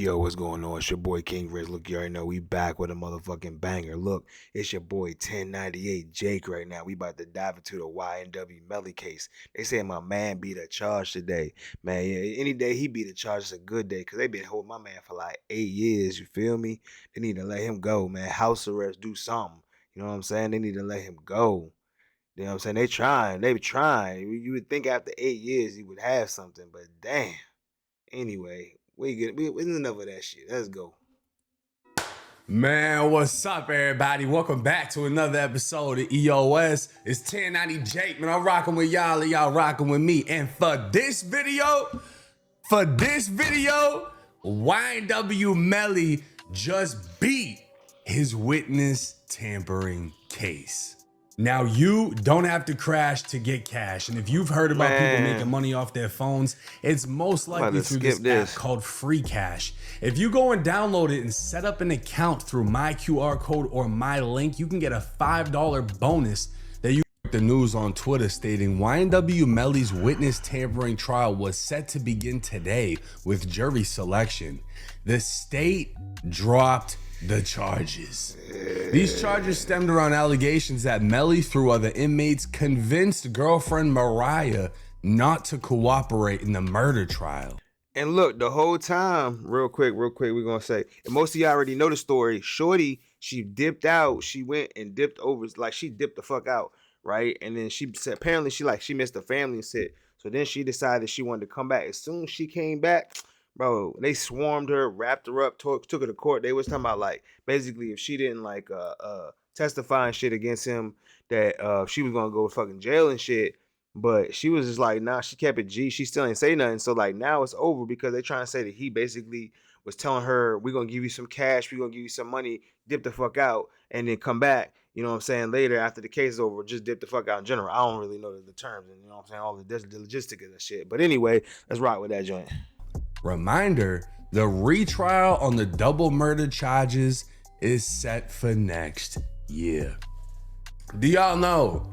Yo, what's going on? It's your boy King Rich. Look, you already know we back with a motherfucking banger. Look, it's your boy 1098 Jake right now. We about to dive into the YNW Melly case. They say my man beat a charge today. Man, yeah, any day he beat a charge is a good day because they been holding my man for like 8 years. You feel me? They need to let him go, man. House arrest, do something. You know what I'm saying? They need to let him go. You know what I'm saying? They trying. They trying. You would think after 8 years he would have something, but damn. Anyway, we enough of that shit. Let's go. Man, what's up, everybody? Welcome back to another episode of EOS. It's 1090 Jake, man. I'm rocking with y'all and y'all rocking with me. And for this video, YNW Melly just beat his witness tampering case. Now, you don't have to crash to get cash. And if you've heard about people making money off their phones, it's most likely through this app called Free Cash. If you go and download it and set up an account through my QR code or my link, you can get a $5 bonus that you get the news on Twitter stating YNW Melly's witness tampering trial was set to begin today with jury selection. The state dropped the charges. These charges stemmed around allegations that Melly, through other inmates, convinced girlfriend Mariah not to cooperate in the murder trial. And look, the whole time, real quick, we're gonna say, and most of y'all already know the story. Shorty, she dipped out. She went and dipped over, like she dipped the fuck out, right? And then she said apparently she missed the family sit. So then she decided she wanted to come back. As soon as she came back, bro, they swarmed her, wrapped her up, took her to court. They was talking about like basically if she didn't like testify and shit against him, that she was gonna go to fucking jail and shit. But she was just like, nah, she kept it G. She still ain't say nothing. So like now it's over because they trying to say that he basically was telling her, we're gonna give you some cash, we're gonna give you some money, dip the fuck out, and then come back. You know what I'm saying? Later after the case is over, just dip the fuck out in general. I don't really know the terms and you know what I'm saying, all the logistics of that shit. But anyway, let's rock with that joint. Reminder, the retrial on the double murder charges is set for next year. Do y'all know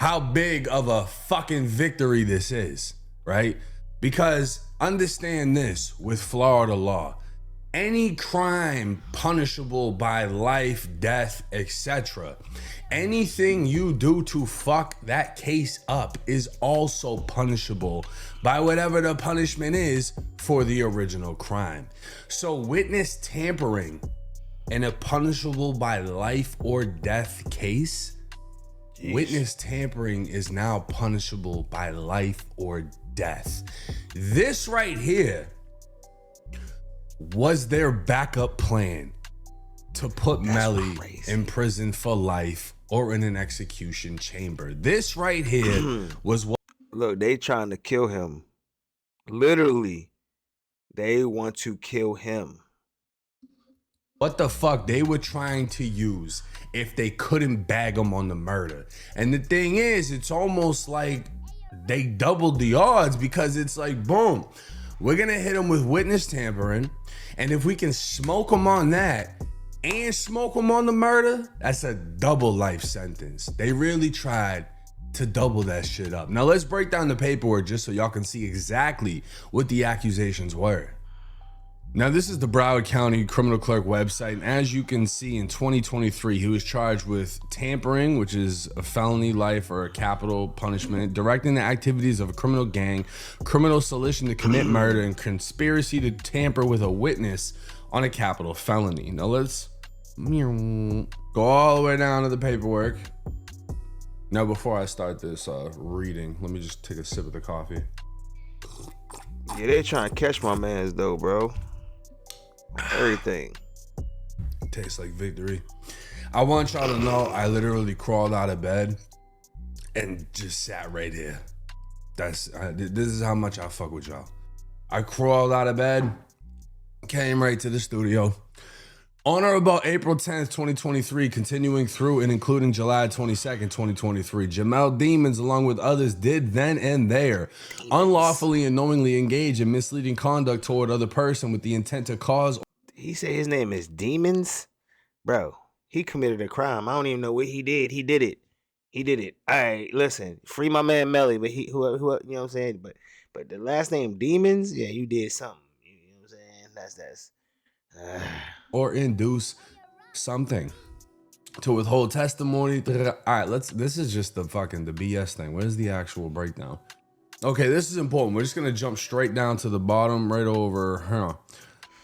how big of a fucking victory this is, right? Because understand this with Florida law, any crime punishable by life, death, etc., anything you do to fuck that case up is also punishable by whatever the punishment is for the original crime. So witness tampering in a punishable by life or death case, witness tampering is now punishable by life or death. This right here was their backup plan to put Melly in prison for life or in an execution chamber. This right here was what. Look, they trying to kill him. Literally, they want to kill him. What the fuck they were trying to use if they couldn't bag him on the murder. And the thing is, it's almost like they doubled the odds because it's like, boom, we're gonna hit him with witness tampering. And if we can smoke him on that and smoke him on the murder, that's a double life sentence. They really tried to double that shit up. Now let's break down the paperwork just so y'all can see exactly what the accusations were. Now, this is the Broward County Criminal Clerk website, and as you can see, in 2023, he was charged with tampering, which is a felony, life, or a capital punishment, directing the activities of a criminal gang, criminal solicitation to commit murder, and conspiracy to tamper with a witness on a capital felony. Now, let's go all the way down to the paperwork. Now, before I start this reading, let me just take a sip of the coffee. Yeah, they trying to catch my mans though, bro. Everything tastes like victory. I want y'all to know I literally crawled out of bed and just sat right here. This is how much I fuck with y'all. I crawled out of bed, came right to the studio. On or about April 10th, 2023, continuing through and including July 22nd, 2023, Jamell Demons, along with others, did then and there unlawfully and knowingly engage in misleading conduct toward other person with the intent to cause. He said his name is Demons? Bro, he committed a crime. I don't even know what he did. He did it. All right, listen, free my man Melly, but who you know what I'm saying? But the last name Demons, yeah, you did something. You know what I'm saying? That's or induce something to withhold testimony. All right, this is just the BS thing. Where's the actual breakdown? Okay, this is important. We're just gonna jump straight down to the bottom right over here.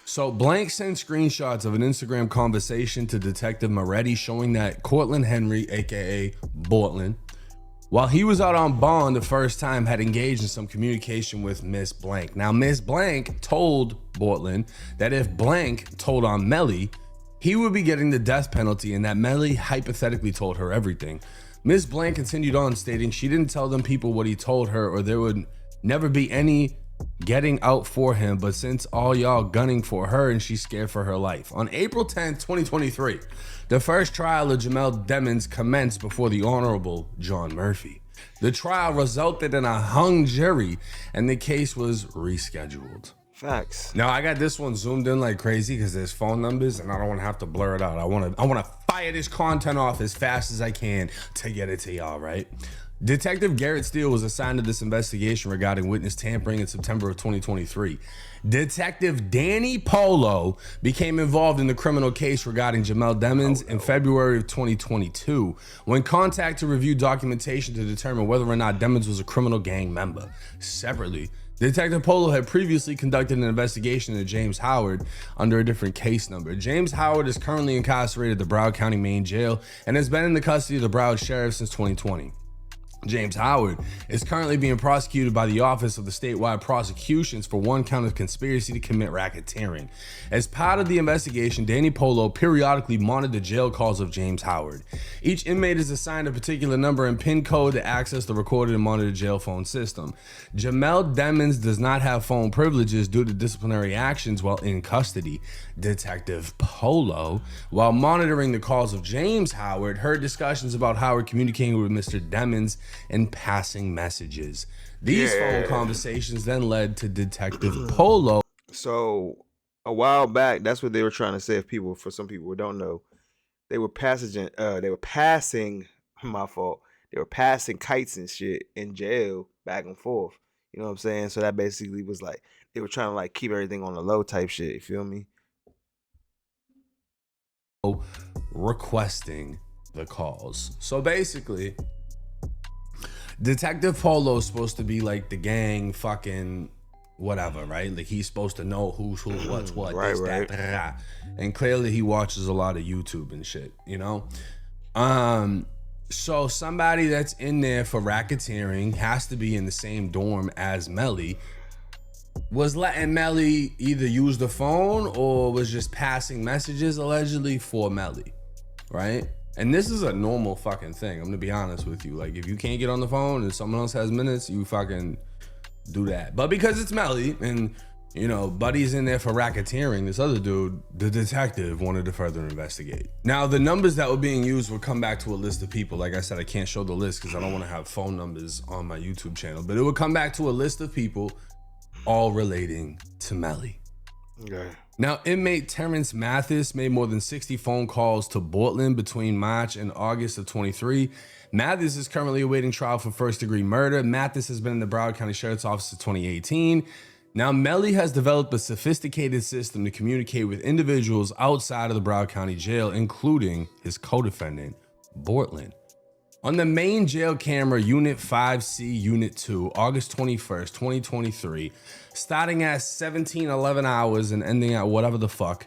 So Blank sent screenshots of an Instagram conversation to Detective Moretti showing that Cortland Henry, aka Bortland, while he was out on bond the first time, had engaged in some communication with Miss Blank. Now, Miss Blank told Bortland that if Blank told on Melly, he would be getting the death penalty, and that Melly hypothetically told her everything. Miss Blank continued on, stating she didn't tell them people what he told her, or there would never be any getting out for him, but since all y'all gunning for her and she's scared for her life. On April 10th, 2023, the first trial of Jamell Demons commenced before the Honorable John Murphy. The trial resulted in a hung jury and the case was rescheduled. Facts. Now I got this one zoomed in like crazy because there's phone numbers and I don't want to have to blur it out. I want to fire this content off as fast as I can to get it to y'all, right? Detective Garrett Steele was assigned to this investigation regarding witness tampering in September of 2023. Detective Danny Polo became involved in the criminal case regarding Jamell Demons in February of 2022 when contacted to review documentation to determine whether or not Demons was a criminal gang member. Separately, Detective Polo had previously conducted an investigation into James Howard under a different case number. James Howard is currently incarcerated at the Broward County Main Jail and has been in the custody of the Broward Sheriff since 2020. James Howard is currently being prosecuted by the Office of the Statewide Prosecutions for one count of conspiracy to commit racketeering. As part of the investigation, Danny Polo periodically monitored the jail calls of James Howard. Each inmate is assigned a particular number and PIN code to access the recorded and monitored jail phone system. Jamell Demons does not have phone privileges due to disciplinary actions while in custody. Detective Polo, while monitoring the calls of James Howard, heard discussions about Howard communicating with Mr. Demons and passing messages. These phone conversations then led to Detective Polo. So a while back, that's what they were trying to say. For some people who don't know, they were passing. My fault. They were passing kites and shit in jail back and forth. You know what I'm saying? So that basically was like they were trying to like keep everything on the low type shit. You feel me? Requesting the calls. So basically, Detective Polo is supposed to be like the gang fucking whatever, right? Like he's supposed to know who's who, what's what, right, this, right. that. And clearly he watches a lot of YouTube and shit, you know? So somebody that's in there for racketeering has to be in the same dorm as Melly. Was letting Melly either use the phone or was just passing messages allegedly for Melly, right? And this is a normal fucking thing. I'm gonna be honest with you. Like if you can't get on the phone and someone else has minutes, you fucking do that. But because it's Melly and you know, Buddy's in there for racketeering, this other dude, the detective, wanted to further investigate. Now, the numbers that were being used would come back to a list of people. Like I said, I can't show the list because I don't want to have phone numbers on my YouTube channel, but it would come back to a list of people all relating to Melly. Okay. Now, inmate Terrence Mathis made more than 60 phone calls to Bortland between March and August of 23. Mathis is currently awaiting trial for first-degree murder. Mathis has been in the Broward County Sheriff's Office since 2018. Now, Melly has developed a sophisticated system to communicate with individuals outside of the Broward County Jail, including his co-defendant, Bortland. On the main jail camera, Unit 5C, Unit 2, August 21st, 2023, starting at 17:11 hours and ending at whatever the fuck,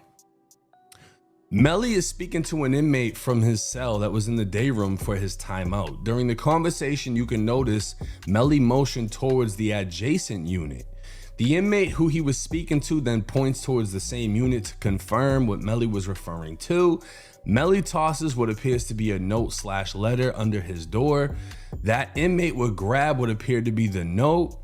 Melly is speaking to an inmate from his cell that was in the day room for his timeout. During the conversation, you can notice Melly motioned towards the adjacent unit. The inmate who he was speaking to then points towards the same unit to confirm what Melly was referring to. Melly tosses what appears to be a note/letter under his door. That inmate would grab what appeared to be the note.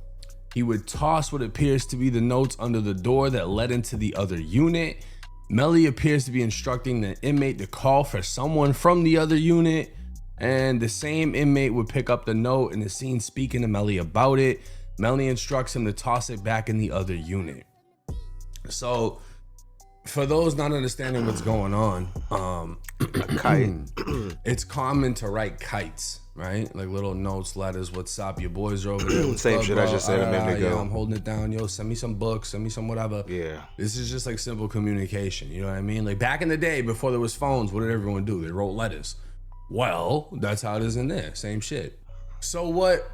He would toss what appears to be the notes under the door that led into the other unit. Melly appears to be instructing the inmate to call for someone from the other unit, and the same inmate would pick up the note and is seen speaking to Melly about it. Melly instructs him to toss it back in the other unit. So, for those not understanding what's going on, A kite. it's common to write kites, right? Like little notes, letters, what's up? Your boys are over there. What's Same up, shit bro? I just said a minute ago. Yeah, I'm holding it down. Yo, send me some books, send me some whatever. Yeah. This is just like simple communication. You know what I mean? Like back in the day, before there was phones, what did everyone do? They wrote letters. Well, that's how it is in there. Same shit. So what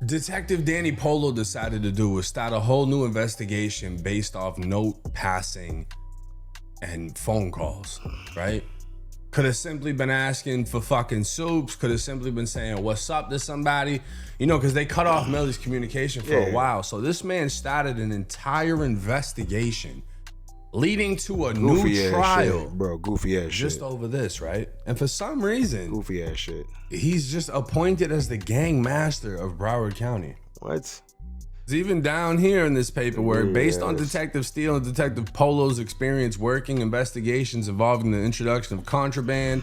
Detective Danny Polo decided to do was start a whole new investigation based off note passing and phone calls, right? Could have simply been asking for fucking soups. Could have simply been saying, what's up to somebody? You know, because they cut off Melly's communication for a while. So this man started an entire investigation leading to a new trial. Shit, bro, goofy ass shit. Just over this, right? And for some reason, goofy ass shit. He's just appointed as the gang master of Broward County. What? Even down here in this paperwork, based on Detective Steele and Detective Polo's experience working investigations involving the introduction of contraband,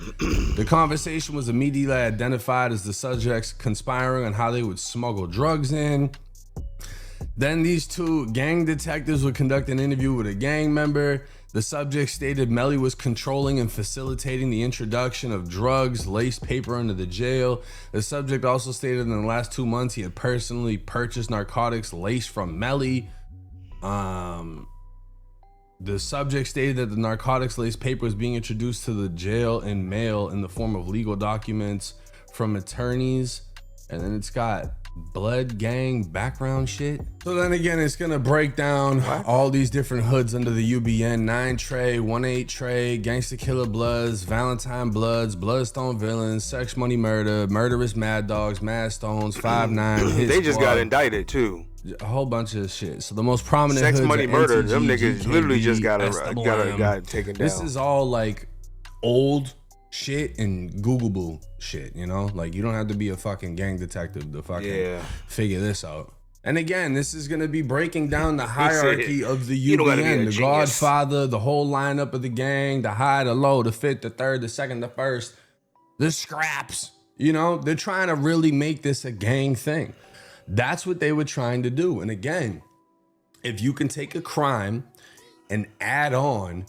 the conversation was immediately identified as the subjects conspiring on how they would smuggle drugs in. Then these two gang detectives would conduct an interview with a gang member. The subject stated Melly was controlling and facilitating the introduction of drugs, laced paper into the jail. The subject also stated in the last 2 months he had personally purchased narcotics laced from Melly. The subject stated that the narcotics laced paper was being introduced to the jail in mail in the form of legal documents from attorneys. And then it's got blood gang background shit. So then again, it's gonna break down all these different hoods under the UBN: 9 Trey, 18 Trey, Gangsta Killer Bloods, Valentine Bloods, Bloodstone Villains, Sex Money Murder, Murderous Mad Dogs, Mad Stones, 5'9". They just got indicted too. A whole bunch of shit. So the most prominent Sex hoods Money are Murder, NTG, them niggas GKB, literally just got taken down. This is all like old shit and Googleable shit, you know? Like you don't have to be a fucking gang detective to fucking figure this out. And again, this is gonna be breaking down the hierarchy of the UBN, the Godfather, the whole lineup of the gang, the high, the low, the fifth, the third, the second, the first, the scraps. You know, they're trying to really make this a gang thing. That's what they were trying to do. And again, if you can take a crime and add on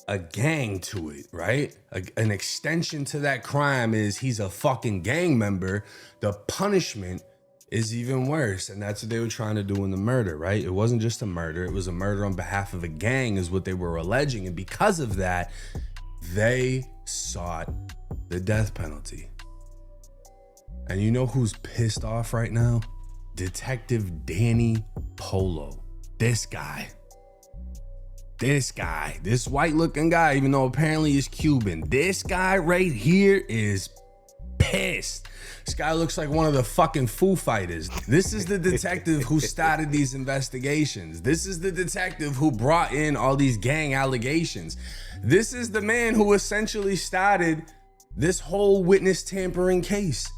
a gang to it, right? An extension to that crime is he's a fucking gang member. The punishment is even worse. And that's what they were trying to do in the murder, right? It wasn't just a murder. It was a murder on behalf of a gang is what they were alleging. And because of that, they sought the death penalty. And you know who's pissed off right now? Detective Danny Polo. This guy, this white looking guy, even though apparently he's Cuban, this guy right here is pissed. This guy looks like one of the fucking Foo Fighters. This is the detective who started these investigations. This is the detective who brought in all these gang allegations. This is the man who essentially started this whole witness tampering case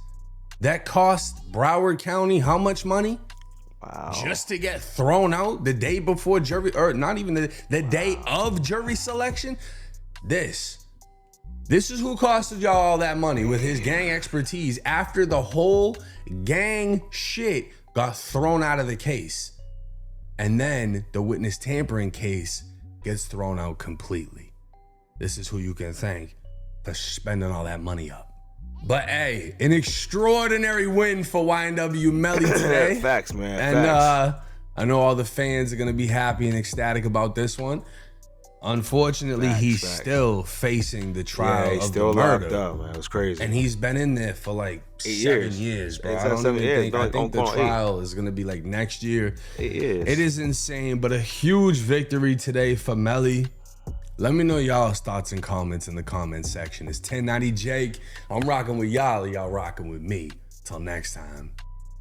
that cost Broward County how much money? Wow. Just to get thrown out the day before jury, or not even the day of jury selection. This is who costed y'all all that money with his gang expertise after the whole gang shit got thrown out of the case. And then the witness tampering case gets thrown out completely. This is who you can thank for spending all that money up. But hey, an extraordinary win for YNW Melly today. Facts, man. And facts. I know all the fans are gonna be happy and ecstatic about this one. Unfortunately, he's still facing the trial he's of still the murder. locked up, man. It was crazy. And he's been in there for like 7 years, bro. I don't even think, I think the trial is gonna be like next year. It is insane, but a huge victory today for Melly. Let me know y'all's thoughts and comments in the comment section. It's 1090 Jake. I'm rocking with y'all, y'all rocking with me. Till next time.